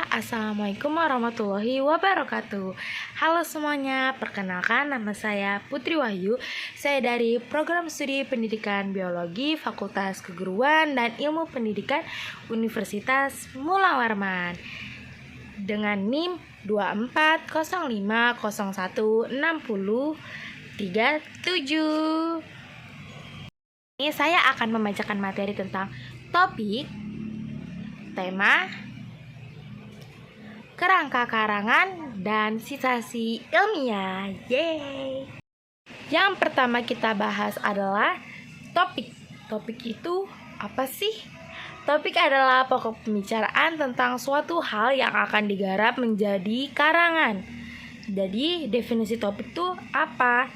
Assalamualaikum warahmatullahi wabarakatuh. Halo semuanya, perkenalkan nama saya Putri Wahyu. Saya dari Program Studi Pendidikan Biologi Fakultas Keguruan dan Ilmu Pendidikan Universitas Mula Warman dengan NIM 2401016037. Ini saya akan membacakan materi tentang topik, tema, kerangka karangan, dan citasi ilmiah. Yeay. Yang pertama kita bahas adalah topik. Topik itu apa sih? Topik adalah pokok pembicaraan tentang suatu hal yang akan digarap menjadi karangan. Jadi definisi topik itu apa?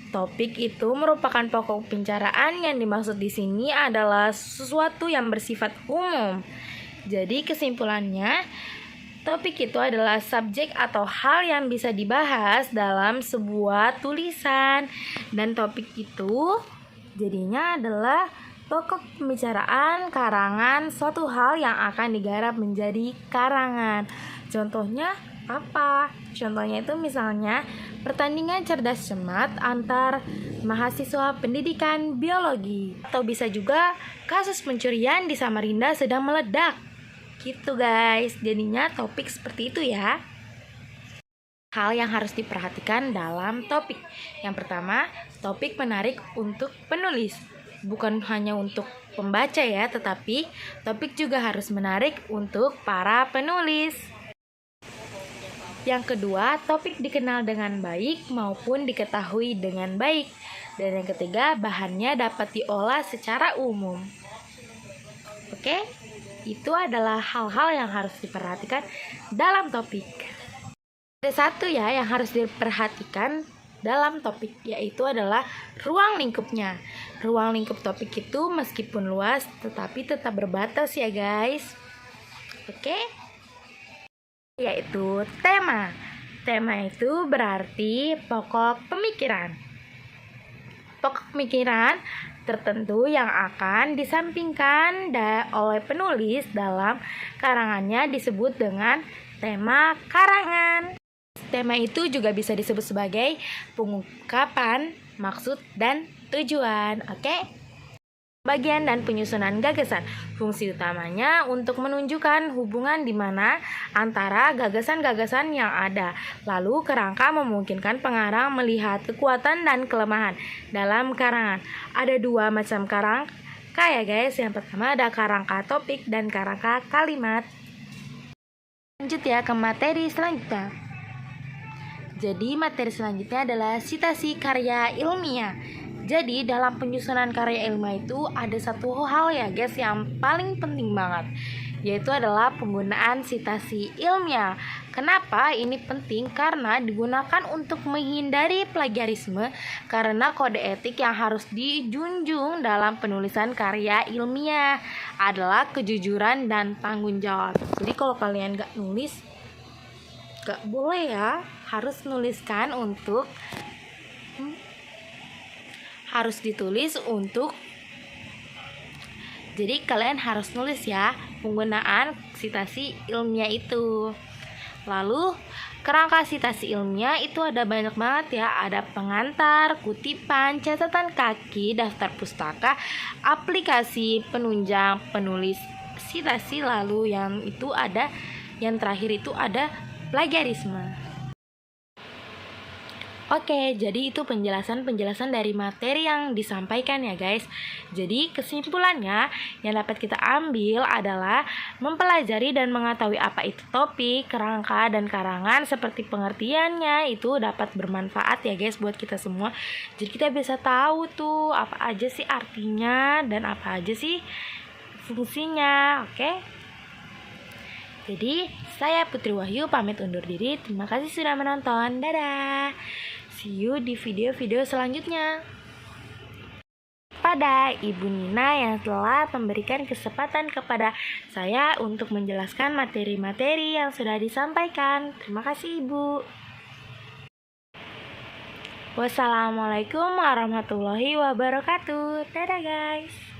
Topik itu merupakan pokok pembicaraan. Yang dimaksud di sini adalah sesuatu yang bersifat umum. Jadi kesimpulannya, topik itu adalah subjek atau hal yang bisa dibahas dalam sebuah tulisan. Dan topik itu jadinya adalah pokok pembicaraan karangan suatu hal yang akan digarap menjadi karangan. Contohnya apa? Contohnya itu misalnya pertandingan cerdas cermat antar mahasiswa pendidikan biologi. Atau bisa juga kasus pencurian di Samarinda sedang meledak. Gitu guys, jadinya topik seperti itu ya. Hal yang harus diperhatikan dalam topik. Yang pertama, topik menarik untuk penulis. Bukan hanya untuk pembaca ya, tetapi topik juga harus menarik untuk para penulis. Yang kedua, topik dikenal dengan baik maupun diketahui dengan baik. Dan yang ketiga, bahannya dapat diolah secara umum. Oke? Itu adalah hal-hal yang harus diperhatikan dalam topik. Ada satu ya yang harus diperhatikan dalam topik, yaitu adalah ruang lingkupnya. Ruang lingkup topik itu meskipun luas tetapi tetap berbatas ya guys. Oke? Yaitu tema. Tema itu berarti pokok pemikiran. Pokok pemikiran tertentu yang akan disampingkan oleh penulis dalam karangannya disebut dengan tema karangan. Tema itu juga bisa disebut sebagai pengungkapan maksud dan tujuan. Oke? Bagian dan penyusunan gagasan. Fungsi utamanya untuk menunjukkan hubungan di mana antara gagasan-gagasan yang ada. Lalu kerangka memungkinkan pengarang melihat kekuatan dan kelemahan dalam karangan. Ada dua macam kerangka ya guys. Yang pertama ada kerangka topik dan kerangka kalimat. Lanjut ya ke materi selanjutnya. Jadi materi selanjutnya adalah citasi karya ilmiah. Jadi dalam penyusunan karya ilmiah itu ada satu hal ya guys yang paling penting banget, yaitu adalah penggunaan citasi ilmiah. Kenapa ini penting? Karena digunakan untuk menghindari plagiarisme, karena kode etik yang harus dijunjung dalam penulisan karya ilmiah adalah kejujuran dan tanggung jawab. Jadi kalau kalian gak nulis, gak boleh ya, harus nuliskan untuk harus ditulis untuk, jadi kalian harus nulis ya penggunaan citasi ilmiah itu. Lalu kerangka citasi ilmiah itu ada banyak banget ya. Ada pengantar, kutipan, catatan kaki, daftar pustaka, aplikasi penunjang penulis citasi. Lalu yang terakhir itu ada plagiarisme. Oke, jadi itu penjelasan dari materi yang disampaikan ya guys. Jadi kesimpulannya yang dapat kita ambil adalah mempelajari dan mengetahui apa itu topik, kerangka, dan karangan seperti pengertiannya itu dapat bermanfaat ya guys buat kita semua. Jadi kita bisa tahu tuh apa aja sih artinya dan apa aja sih fungsinya. Oke? Jadi saya Putri Wahyu pamit undur diri. Terima kasih sudah menonton. Dadah. See you di video-video selanjutnya. Pada Ibu Nina yang telah memberikan kesempatan kepada saya untuk menjelaskan materi-materi yang sudah disampaikan. Terima kasih Ibu. Wassalamualaikum warahmatullahi wabarakatuh. Dadah guys.